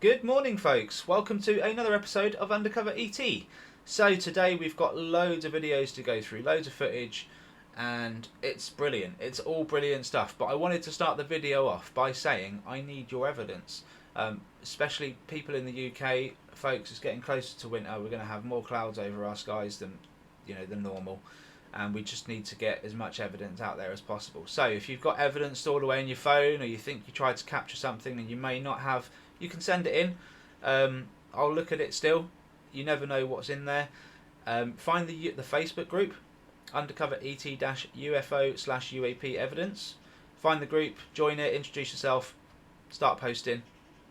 Good morning, folks. Welcome to another episode of Undercover ET. So today we've got loads of videos to go through, loads of footage, and it's brilliant. It's all brilliant stuff. But I wanted to start the video off by saying I need your evidence, especially people in the UK. Folks, it's getting closer to winter. We're going to have more clouds over our skies than normal, and we just need to get as much evidence out there as possible. So if you've got evidence stored away in your phone, or you think you tried to capture something and you may not have, you can send it in. I'll look at it still. You never know what's in there. Find the Facebook group, Undercover ET-UFO/UAP evidence. Find the group, join it, introduce yourself, start posting.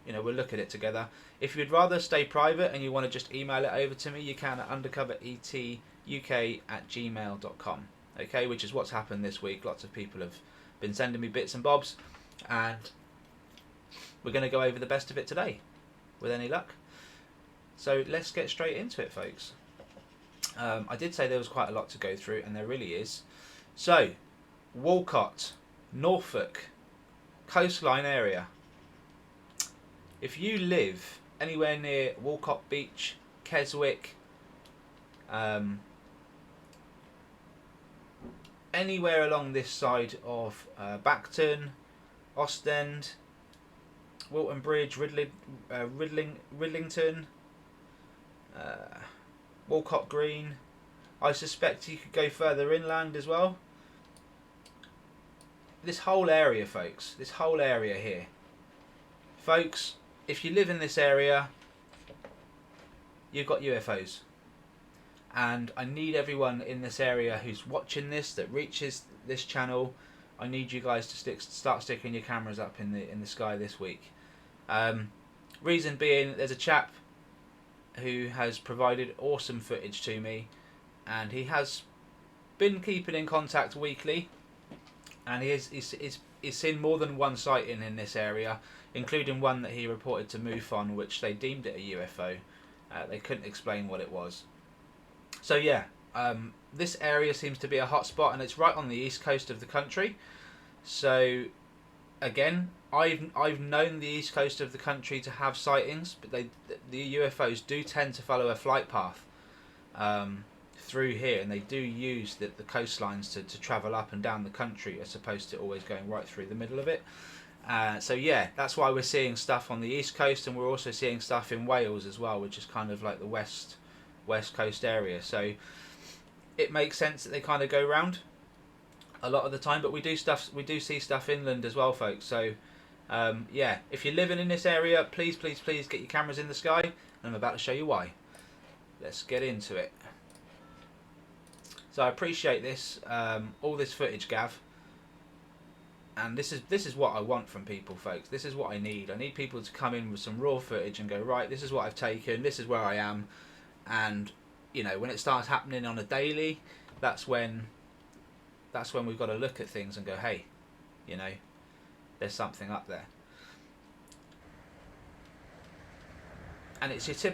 We'll look at it together. If you'd rather stay private and you want to just email it over to me, you can at undercoveretuk@gmail.com. Okay, which is what's happened this week. Lots of people have been sending me bits and bobs, and we're going to go over the best of it today, with any luck. So let's get straight into it, folks. I did say there was quite a lot to go through, and there really is. So, Walcott, Norfolk, coastline area. If you live anywhere near Walcott Beach, Keswick, anywhere along this side of Bacton, Ostend, Wilton Bridge, Ridlington, Walcott Green. I suspect you could go further inland as well. This whole area, folks. This whole area here. Folks, if you live in this area, you've got UFOs. And I need everyone in this area who's watching this, that reaches this channel, I need you guys to start sticking your cameras up in the sky this week. Reason being, there's a chap who has provided awesome footage to me, and he has been keeping in contact weekly, and he's seen more than one sighting in this area, including one that he reported to MUFON, which they deemed it a UFO. They couldn't explain what it was. So yeah, this area seems to be a hot spot, and it's right on the east coast of the country. So again, I've known the east coast of the country to have sightings, but the UFOs do tend to follow a flight path through here, and they do use the coastlines to travel up and down the country, as opposed to always going right through the middle of it. So yeah, that's why we're seeing stuff on the east coast, and we're also seeing stuff in Wales as well, which is kind of like the west coast area. So it makes sense that they kind of go round a lot of the time, but we do see stuff inland as well, folks. So yeah, if you're living in this area, please get your cameras in the sky, and I'm about to show you why. Let's get into it. So I appreciate this, all this footage, Gav, and this is what I want from people, folks. This is what I need. I need people to come in with some raw footage and go, right, this is what I've taken, this is where I am, and when it starts happening on a daily, that's when we've got to look at things and go, hey, there's something up there. And it's this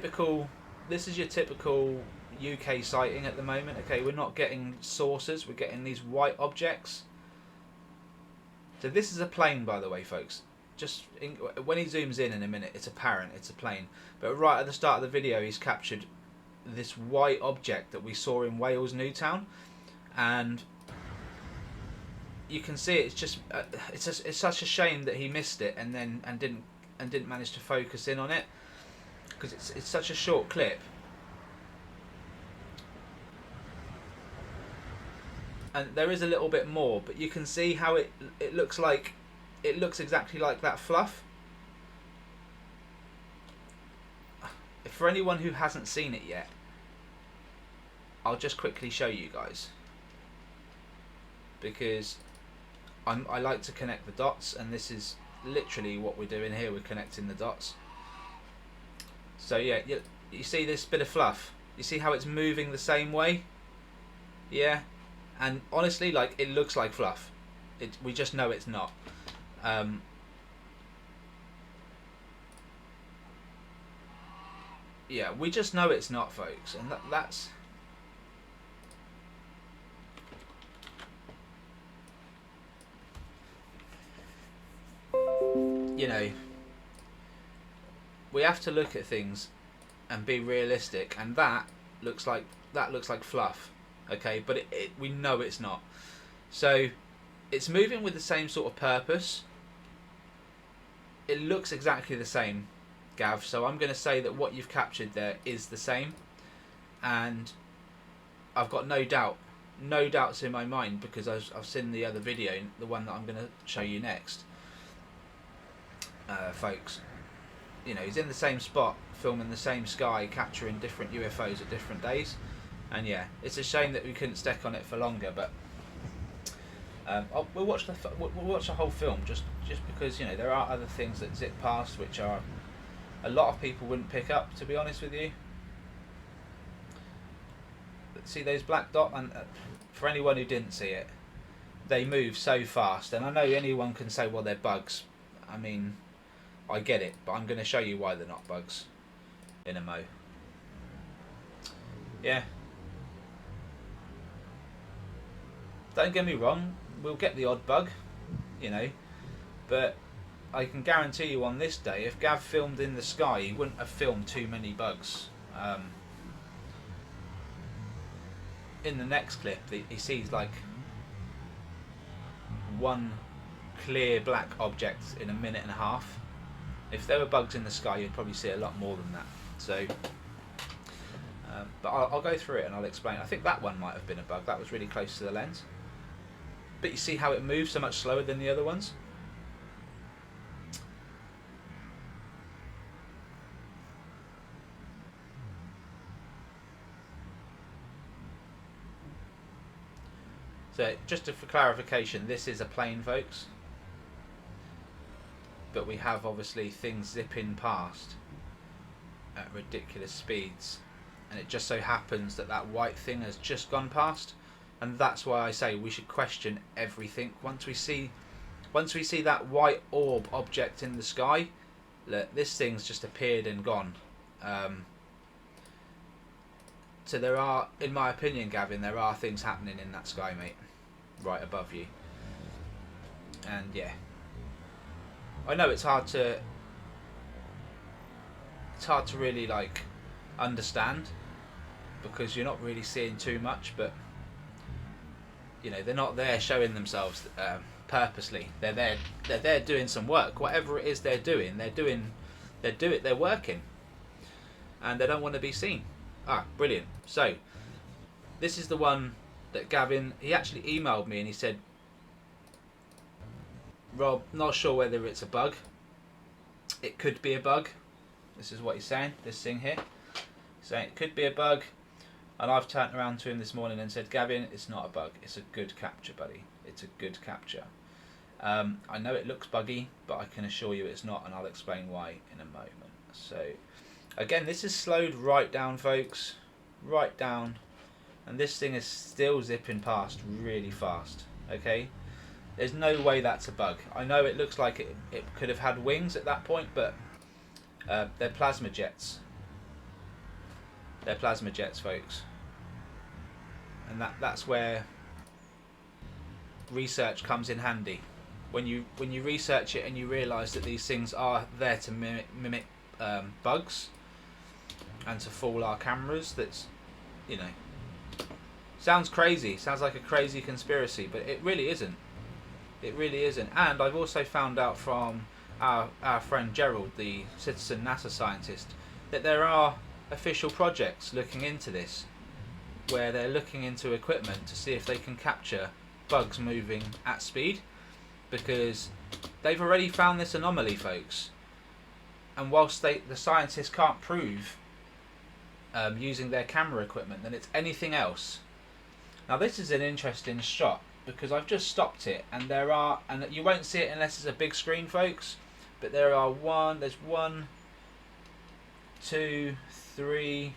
is your typical UK sighting at the moment. Okay, we're not getting saucers, we're getting these white objects. So this is a plane, by the way, folks. When he zooms in a minute, it's apparent it's a plane. But right at the start of the video, he's captured this white object that we saw in Wales Newtown, and you can see it's just it's such a shame that he missed it and didn't manage to focus in on it, because it's such a short clip. And there is a little bit more, but you can see how it looks exactly like that fluff. For anyone who hasn't seen it yet, I'll just quickly show you guys, because I like to connect the dots, and this is literally what we're doing here. We're connecting the dots. So yeah, you see this bit of fluff? You see how it's moving the same way? Yeah, and honestly, like, it looks like fluff. We just know it's not. Yeah, we just know it's not, folks, and that's. we have to look at things and be realistic, and that looks like fluff, okay, but we know it's not. So it's moving with the same sort of purpose. It looks exactly the same, Gav, so I'm going to say that what you've captured there is the same, and I've got no doubts in my mind, because I've seen the other video, the one that I'm going to show you next, folks. You know, he's in the same spot, filming the same sky, capturing different UFOs at different days, and yeah, it's a shame that we couldn't stick on it for longer, but we'll watch the whole film, just because, you know, there are other things that zip past which are a lot of people wouldn't pick up, to be honest with you. See those black dots, and for anyone who didn't see it, they move so fast, and I know anyone can say, well, they're bugs. I mean, I get it, but I'm going to show you why they're not bugs in a mo. Yeah. Don't get me wrong, we'll get the odd bug, you know, but I can guarantee you on this day, if Gav filmed in the sky, he wouldn't have filmed too many bugs. In the next clip, he sees like one clear black object in a minute and a half. If there were bugs in the sky, you'd probably see a lot more than that. So, but I'll go through it and I'll explain. I think that one might have been a bug. That was really close to the lens. But you see how it moves so much slower than the other ones? So, just for clarification, this is a plane, folks. But we have obviously things zipping past at ridiculous speeds, and it just so happens that that white thing has just gone past, and that's why I say we should question everything once we see that white orb object in the sky. Look, this thing's just appeared and gone. So there are, in my opinion, Gavin, there are things happening in that sky, mate, right above you. And yeah, I know it's hard to really like understand, because you're not really seeing too much, but you know, they're not there showing themselves purposely. They're there doing some work. Whatever it is they're doing, they're working, and they don't want to be seen. Ah, brilliant. So this is the one that Gavin, he actually emailed me and he said, Rob, not sure whether it's a bug. It could be a bug. This is what he's saying, this thing here. He's saying it could be a bug. And I've turned around to him this morning and said, Gavin, it's not a bug. It's a good capture, buddy. It's a good capture. I know it looks buggy, but I can assure you it's not, and I'll explain why in a moment. So, again, this is slowed right down, folks. Right down. And this thing is still zipping past really fast. Okay? There's no way that's a bug. I know it looks like it could have had wings at that point, but they're plasma jets. They're plasma jets, folks. And that's where research comes in handy. When you research it and you realise that these things are there to mimic bugs and to fool our cameras, that's, you know, sounds crazy. Sounds like a crazy conspiracy, but it really isn't. It really isn't. And I've also found out from our friend Gerald, the citizen NASA scientist, that there are official projects looking into this, where they're looking into equipment to see if they can capture bugs moving at speed, because they've already found this anomaly, folks. And whilst the scientists can't prove using their camera equipment that it's anything else. Now this is an interesting shot, because I've just stopped it, and there are, and you won't see it unless it's a big screen, folks, but there's 1, 2, 3,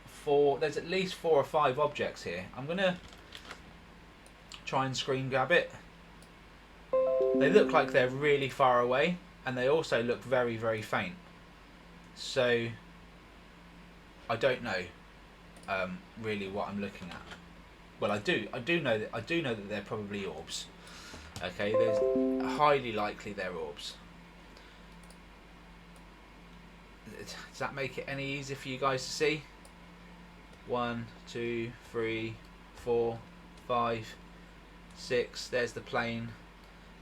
4, there's at least 4 or 5 objects here. I'm gonna try and screen grab it. They look like they're really far away, and they also look very, very faint. So I don't know really what I'm looking at. Well, I do know that they're probably orbs. Okay, there's highly likely they're orbs. does that make it any easier for you guys to see? 1, 2, 3, 4, 5, 6. There's the plane.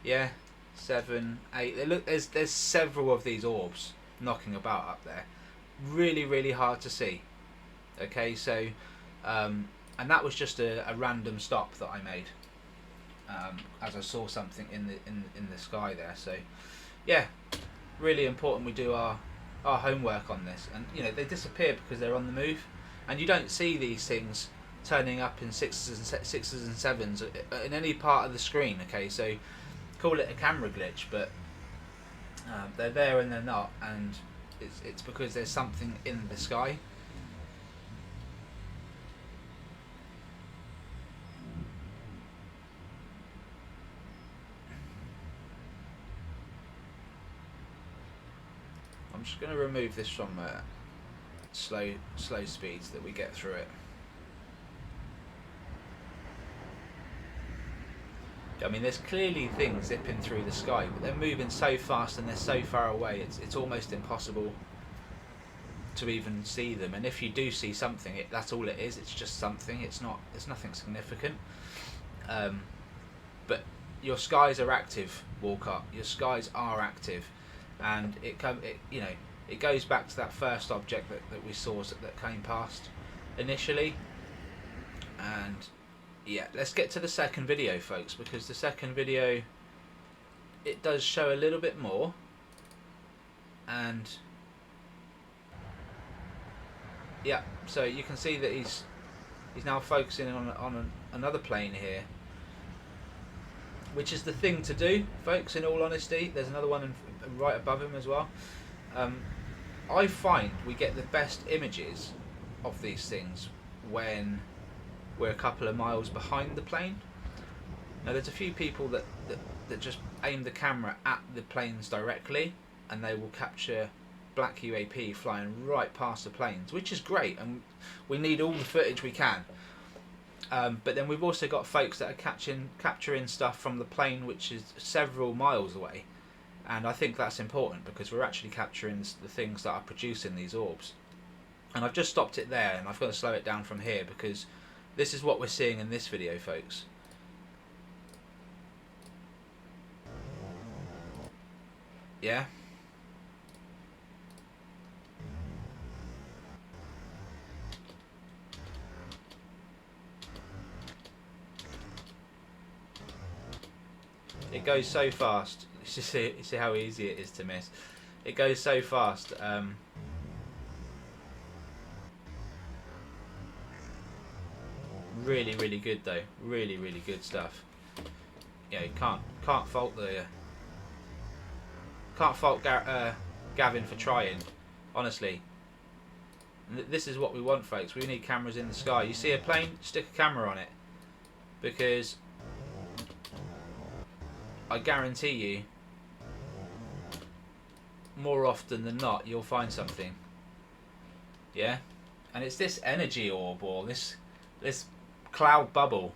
Yeah, 7, 8. Look, there's several of these orbs knocking about up there. Really, really hard to see. Okay, so and that was just a random stop that I made as I saw something in the sky there. So yeah, really important we do our homework on this. And you know, they disappear because they're on the move, and you don't see these things turning up in sixes and sevens in any part of the screen. Okay, so call it a camera glitch, but they're there and they're not, and it's because there's something in the sky. I'm just going to remove this from slow speed so that we get through it. I mean, there's clearly things zipping through the sky, but they're moving so fast and they're so far away, it's almost impossible to even see them. And if you do see something, that's all it is. It's just something. It's nothing significant. But your skies are active, Walcott. Your skies are active, and it goes back to that first object that we saw that came past initially. And yeah, let's get to the second video, folks, because the second video, it does show a little bit more. And yeah, so you can see that he's now focusing on another plane here, which is the thing to do, folks, in all honesty. There's another one right above him as well. I find we get the best images of these things when we're a couple of miles behind the plane. Now, there's a few people that just aim the camera at the planes directly, and they will capture black UAP flying right past the planes, which is great, and we need all the footage we can. But then we've also got folks that are capturing stuff from the plane which is several miles away, and I think that's important because we're actually capturing the things that are producing these orbs. And I've just stopped it there, and I've got to slow it down from here because this is what we're seeing in this video, folks. Yeah. It goes so fast. You see how easy it is to miss. It goes so fast. Really, really good though. Really, really good stuff. Yeah, you can't fault Gavin for trying. Honestly, this is what we want, folks. We need cameras in the sky. You see a plane, stick a camera on it, because I guarantee you, more often than not, you'll find something. Yeah, and it's this energy orb or this cloud bubble.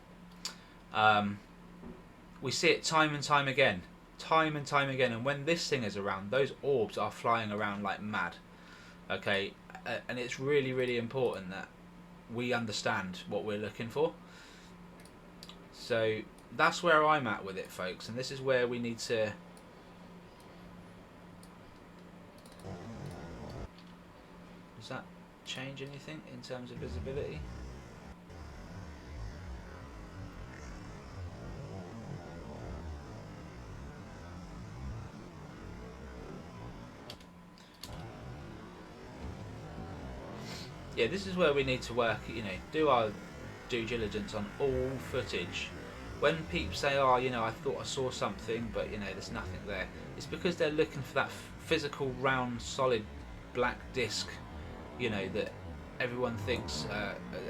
We see it time and time again, and when this thing is around, those orbs are flying around like mad. Okay, and it's really, really important that we understand what we're looking for. So that's where I'm at with it, folks, and this is where we need to does that change anything in terms of visibility? Yeah, this is where we need to work, you know, do our due diligence on all footage. When people say, oh, you know, I thought I saw something, but, you know, there's nothing there, it's because they're looking for that physical, round, solid, black disc, you know, that everyone thinks,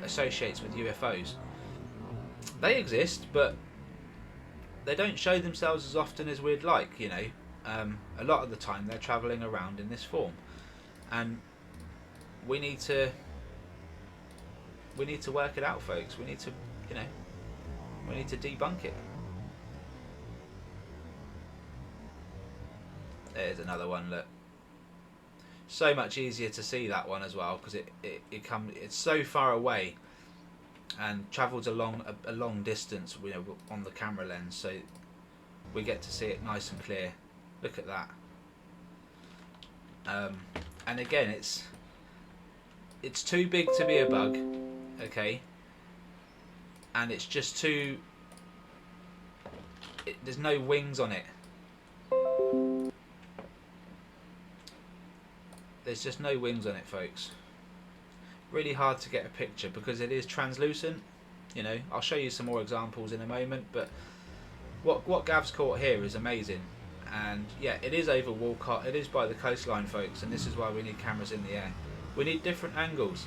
associates with UFOs. They exist, but they don't show themselves as often as we'd like, you know. A lot of the time they're travelling around in this form. And we need to work it out, folks. We need to, you know, we need to debunk it. There's another one, look. So much easier to see that one as well, because it's so far away and travels a long distance, you know, on the camera lens, so we get to see it nice and clear. Look at that. And again, it's too big to be a bug, okay, and it's just too, there's no wings on it. There's just no wings on it, folks. Really hard to get a picture because it is translucent. You know, I'll show you some more examples in a moment, but what Gav's caught here is amazing. And yeah, it is over Walcott, it is by the coastline, folks, and this is why we need cameras in the air. We need different angles.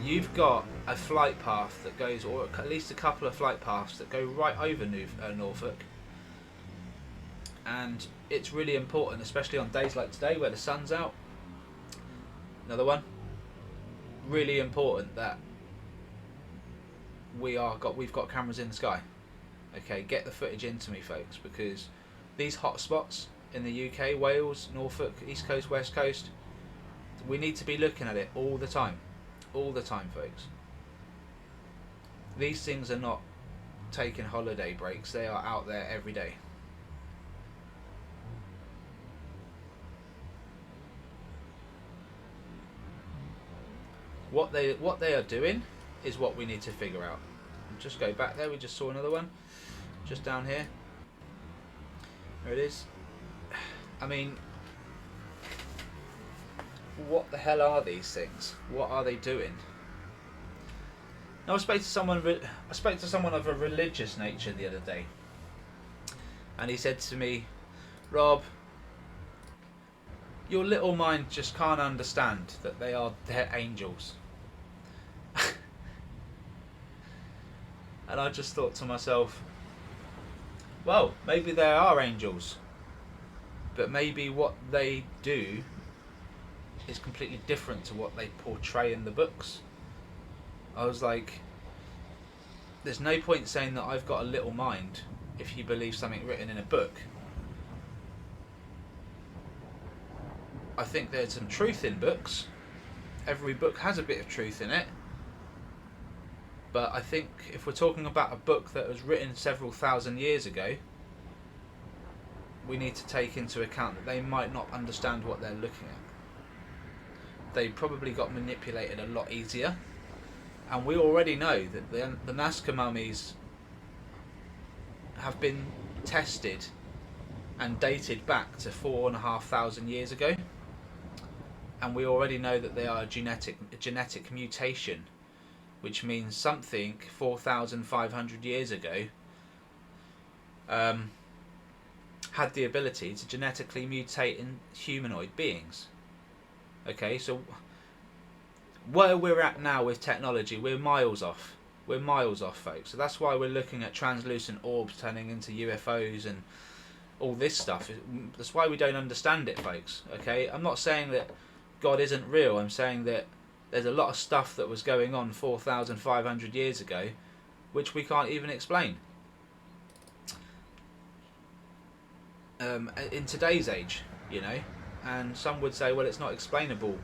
You've got a flight path that goes, or at least a couple of flight paths that go right over Norfolk, and it's really important, especially on days like today where the sun's out. Another one, really important that we've got cameras in the sky. Okay, get the footage into me, folks, because these hot spots in the UK, Wales, Norfolk, East Coast, West Coast, we need to be looking at it all the time, folks. These things are not taking holiday breaks, they are out there every day. What they are doing is what we need to figure out. Just go back there, we just saw another one just down here. There it is. I mean, what the hell are these things? What are they doing? Now, I spoke to someone of a religious nature the other day, and he said to me, "Rob, your little mind just can't understand that they're angels." And I just thought to myself, well, maybe they are angels, but maybe what they do is completely different to what they portray in the books. I was like, there's no point saying that I've got a little mind if you believe something written in a book. I think there's some truth in books. Every book has a bit of truth in it. But I think if we're talking about a book that was written several thousand years ago, we need to take into account that they might not understand what they're looking at. They probably got manipulated a lot easier. And we already know that the Nazca mummies have been tested and dated back to 4,500 years ago. And we already know that they are a genetic mutation, which means something 4,500 years ago had the ability to genetically mutate in humanoid beings. Okay, so where we're at now with technology, we're miles off. We're miles off, folks. So that's why we're looking at translucent orbs turning into UFOs and all this stuff. That's why we don't understand it, folks. Okay, I'm not saying that God isn't real. I'm saying that there's a lot of stuff that was going on 4,500 years ago which we can't even explain in today's age, you know. And some would say, well, it's not explainable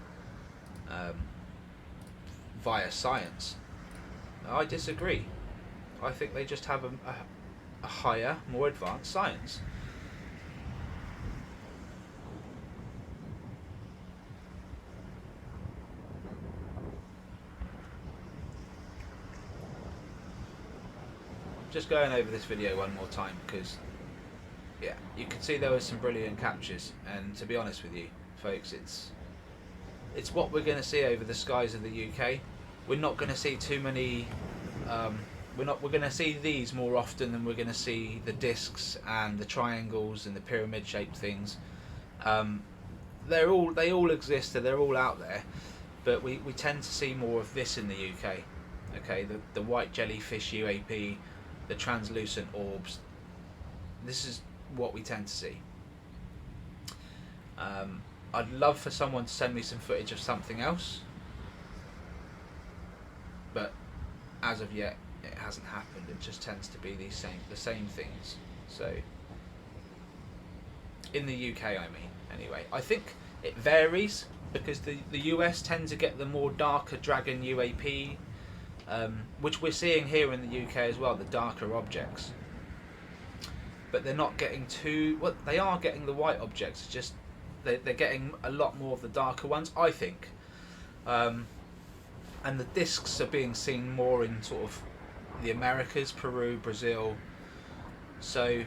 via science. I disagree. I think they just have a higher, more advanced science. Just going over this video one more time because, yeah, you can see there were some brilliant captures, and to be honest with you, folks, it's what we're going to see over the skies of the UK. We're not going to see too many. We're going to see these more often than we're going to see the discs and the triangles and the pyramid-shaped things. They all exist, and they're all out there, but we tend to see more of this in the UK. Okay, the white jellyfish UAP, the translucent orbs. This is what we tend to see. I'd love for someone to send me some footage of something else, but as of yet it hasn't happened. It just tends to be the same things. So In the UK, I mean. Anyway, I think it varies because the US tend to get the more darker Dragon UAP, which we're seeing here in the UK as well, the darker objects. But they're not getting too... Well, they are getting the white objects, just they're getting a lot more of the darker ones, I think. And the discs are being seen more in sort of the Americas, Peru, Brazil. So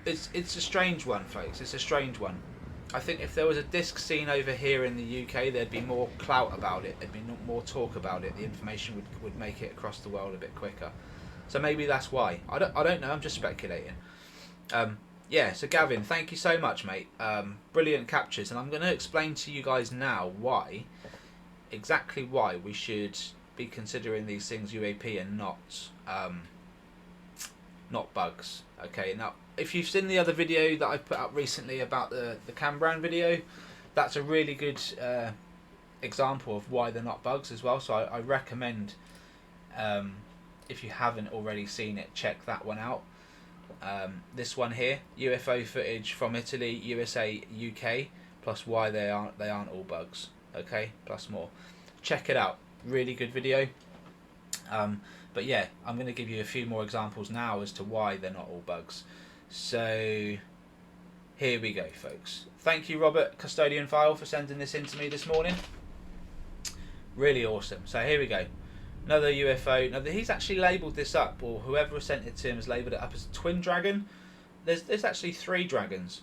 it's a strange one, folks. It's a strange one. I think if there was a disc seen over here in the UK, there'd be more clout about it. There'd be more talk about it. The information would make it across the world a bit quicker. So maybe that's why. I don't know. I'm just speculating. Yeah. So Gavin, thank you so much, mate. Brilliant captures, and I'm going to explain to you guys now exactly why we should be considering these things UAP and not bugs. Okay. Now, if you've seen the other video that I put up recently about the Cam Brown video, that's a really good example of why they're not bugs as well. So I recommend, if you haven't already seen it, check that one out. This one here, UFO footage from Italy, USA, UK, plus why they aren't all bugs. Okay, plus more. Check it out. Really good video. But yeah, I'm going to give you a few more examples now as to why they're not all bugs. So here we go, folks. Thank you, Robert Custodian File, for sending this in to me this morning. Really awesome. So here we go. Another UFO. Now he's actually labelled this up, or whoever sent it to him has labelled it up as a twin dragon. There's actually 3 dragons.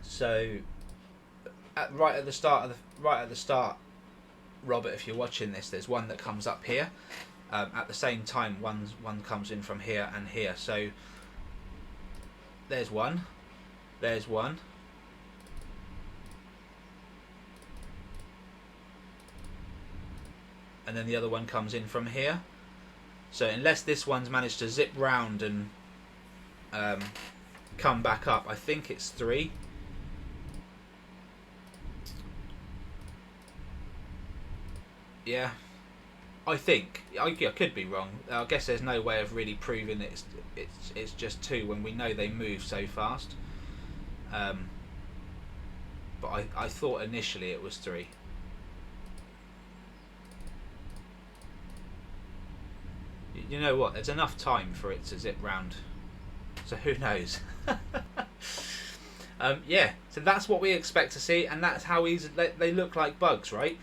So right at the start, Robert, if you're watching this, there's one that comes up here. At the same time, one comes in from here and here. So there's one. There's one. And then the other one comes in from here. So unless this one's managed to zip round and come back up, I think it's 3. Yeah, I think I could be wrong. I guess there's no way of really proving it's just 2 when we know they move so fast. But I thought initially it was 3. You know what? There's enough time for it to zip round, so who knows? Yeah, so that's what we expect to see, and that's how easy they look like bugs, right?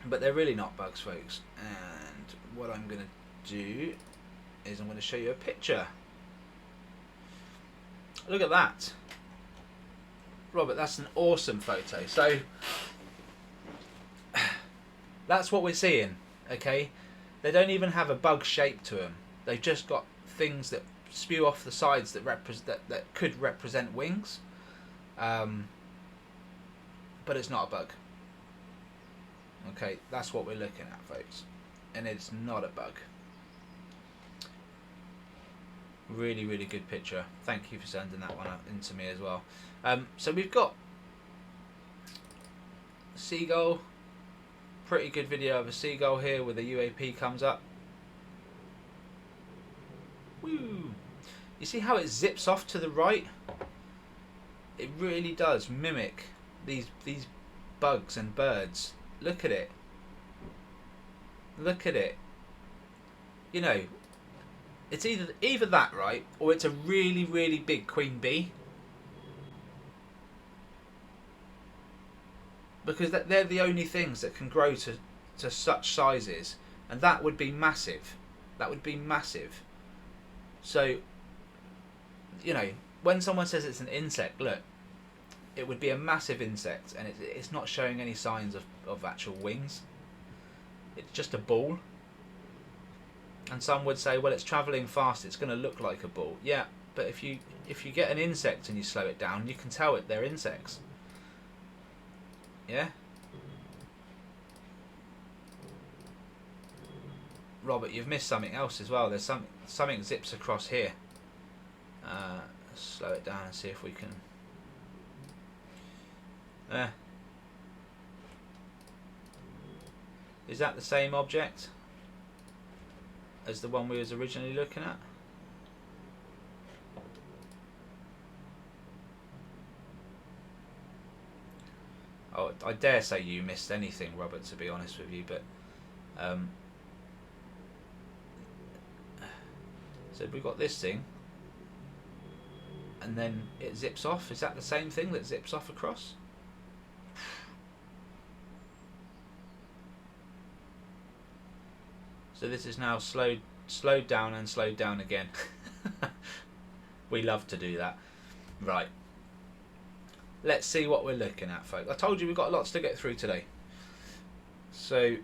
But they're really not bugs, folks. And what I'm going to do is I'm going to show you a picture. Look at that, Robert. That's an awesome photo. So that's what we're seeing. Okay. They don't even have a bug shape to them. They've just got things that spew off the sides that could represent wings. But it's not a bug. Okay, that's what we're looking at, folks. And it's not a bug. Really, really good picture. Thank you for sending that one in to me as well. So we've got seagull. Pretty good video of a seagull here where the UAP comes up. Woo! You see how it zips off to the right? It really does mimic these bugs and birds. Look at it. Look at it. You know, it's either that, right, or it's a really, really big queen bee. Because they're the only things that can grow to such sizes, and that would be massive. That would be massive. So, you know, when someone says it's an insect, look, it would be a massive insect, and it's not showing any signs of actual wings. It's just a ball. And some would say, well, it's travelling fast, it's going to look like a ball. Yeah, but if you get an insect and you slow it down, you can tell they're insects. Yeah. Robert, you've missed something else as well. There's something zips across here. Slow it down and see if we can. Is that the same object as the one we was originally looking at? Oh, I dare say you missed anything, Robert, to be honest with you, but so we've got this thing, and then it zips off. Is that the same thing that zips off across? So this is now slowed down and slowed down again. We love to do that. Right. Let's see what we're looking at, folks. I told you we've got lots to get through today. So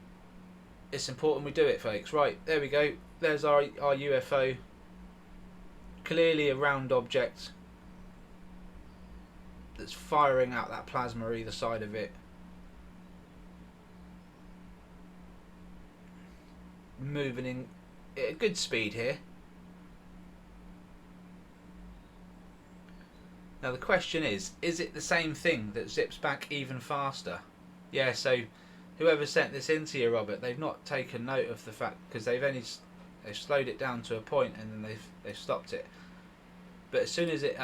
it's important we do it, folks. Right, there we go. There's our UFO. Clearly a round object that's firing out that plasma either side of it. Moving in at a good speed here. Now the question is it the same thing that zips back even faster? Yeah, so whoever sent this into you, Robert, they've not taken note of the fact, because they've slowed it down to a point and then they've stopped it. But as soon as it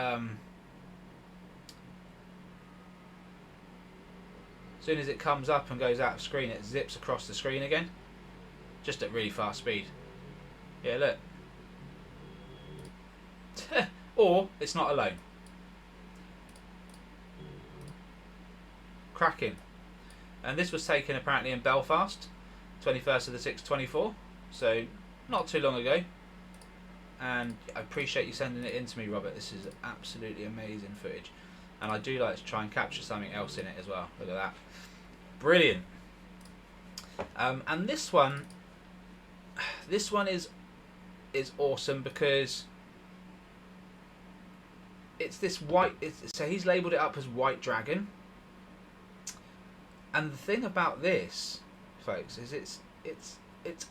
comes up and goes out of screen, it zips across the screen again, just at really fast speed. Yeah, look. Or it's not alone. Cracking. And this was taken apparently in Belfast, 21st of the 6th, 24. So not too long ago. And I appreciate you sending it in to me, Robert. This is absolutely amazing footage. And I do like to try and capture something else in it as well. Look at that. Brilliant. And this one is awesome because it's this white. So he's labelled it up as White Dragon. And the thing about this, folks, is it's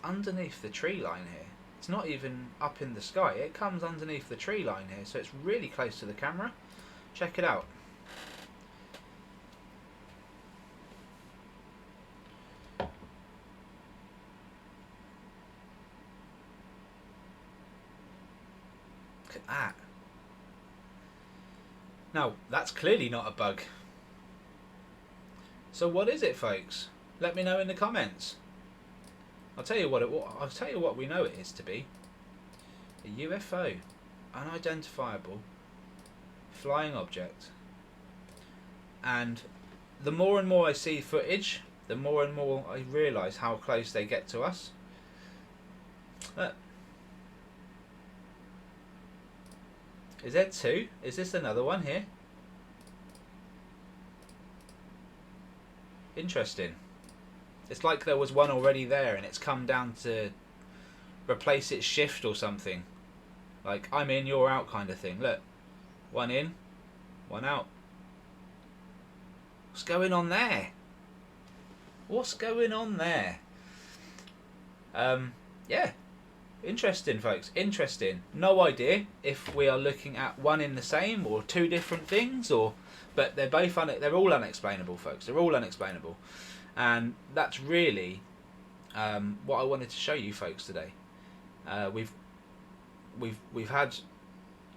underneath the tree line here. It's not even up in the sky. It comes underneath the tree line here, so it's really close to the camera. Check it out. Look at that. Now, that's clearly not a bug. So what is it, folks? Let me know in the comments. I'll tell you what we know it is to be. A UFO, unidentifiable flying object. And the more and more I see footage, the more and more I realise how close they get to us. Look. Is there two? Is this another one here? Interesting. It's like there was one already there and it's come down to replace its shift or something. Like, I'm in, you're out kind of thing. Look. One in, one out. What's going on there? What's going on there? Yeah. Interesting, folks. Interesting. No idea if we are looking at one in the same or two different things, but they're both they're all unexplainable, folks. They're all unexplainable. And that's really what I wanted to show you folks today. We've had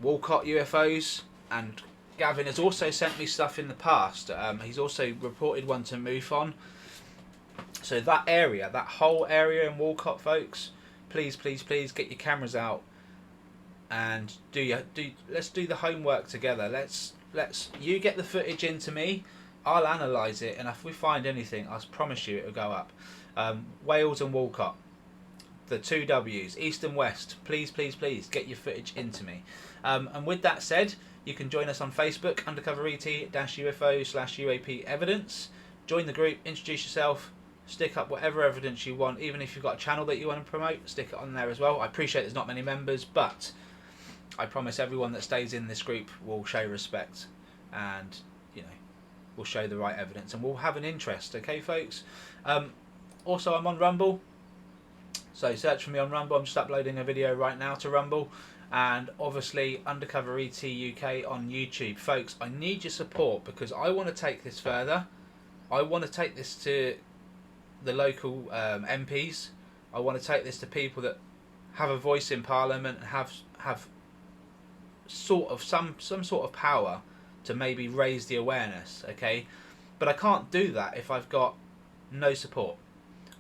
Walcott UFOs, and Gavin has also sent me stuff in the past. He's also reported one to MUFON. So that area, that whole area in Walcott, folks, please get your cameras out and let's do the homework together. Let's you get the footage into me. I'll analyse it, and if we find anything, I promise you it will go up. Wales and Walcott, the two W's, East and West. Please get your footage into me. And with that said, you can join us on Facebook, Undercover ET-UFO/UAP Evidence. Join the group, introduce yourself, stick up whatever evidence you want. Even if you've got a channel that you want to promote, stick it on there as well. I appreciate there's not many members, but I promise everyone that stays in this group will show respect, and we'll show the right evidence, and we'll have an interest. Okay, folks. Also, I'm on Rumble, so search for me on Rumble. I'm just uploading a video right now to Rumble, and obviously Undercover ET UK on YouTube. Folks, I need your support because I want to take this further. I want to take this to the local MPs. I want to take this to people that have a voice in Parliament and have sort of some sort of power to maybe raise the awareness. Okay, But I can't do that if I've got no support.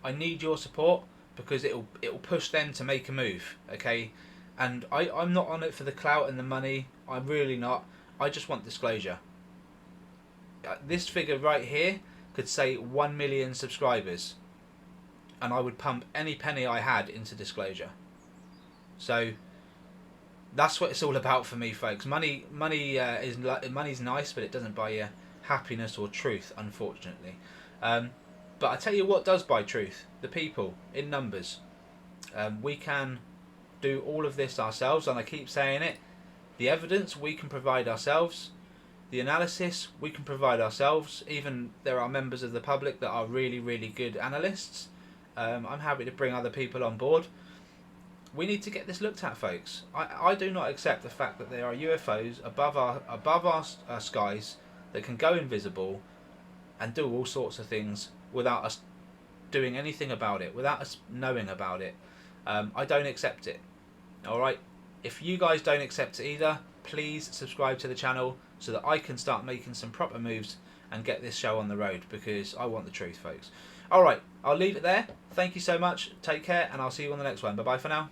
I need your support because it'll push them to make a move, okay? And I'm not on it for the clout and the money. I'm really not. I just want disclosure. This figure right here could say 1 million subscribers, and I would pump any penny I had into disclosure. So that's what it's all about for me, folks. Money's nice, but it doesn't buy you happiness or truth, unfortunately. But I tell you what does buy truth: the people in numbers. We can do all of this ourselves, and I keep saying it. The evidence we can provide ourselves. The analysis we can provide ourselves. Even there are members of the public that are really, really good analysts. I'm happy to bring other people on board. We need to get this looked at, folks. I do not accept the fact that there are UFOs above our skies that can go invisible and do all sorts of things without us doing anything about it, without us knowing about it. I don't accept it. Alright? If you guys don't accept it either, please subscribe to the channel so that I can start making some proper moves and get this show on the road, because I want the truth, folks. Alright, I'll leave it there. Thank you so much. Take care, and I'll see you on the next one. Bye-bye for now.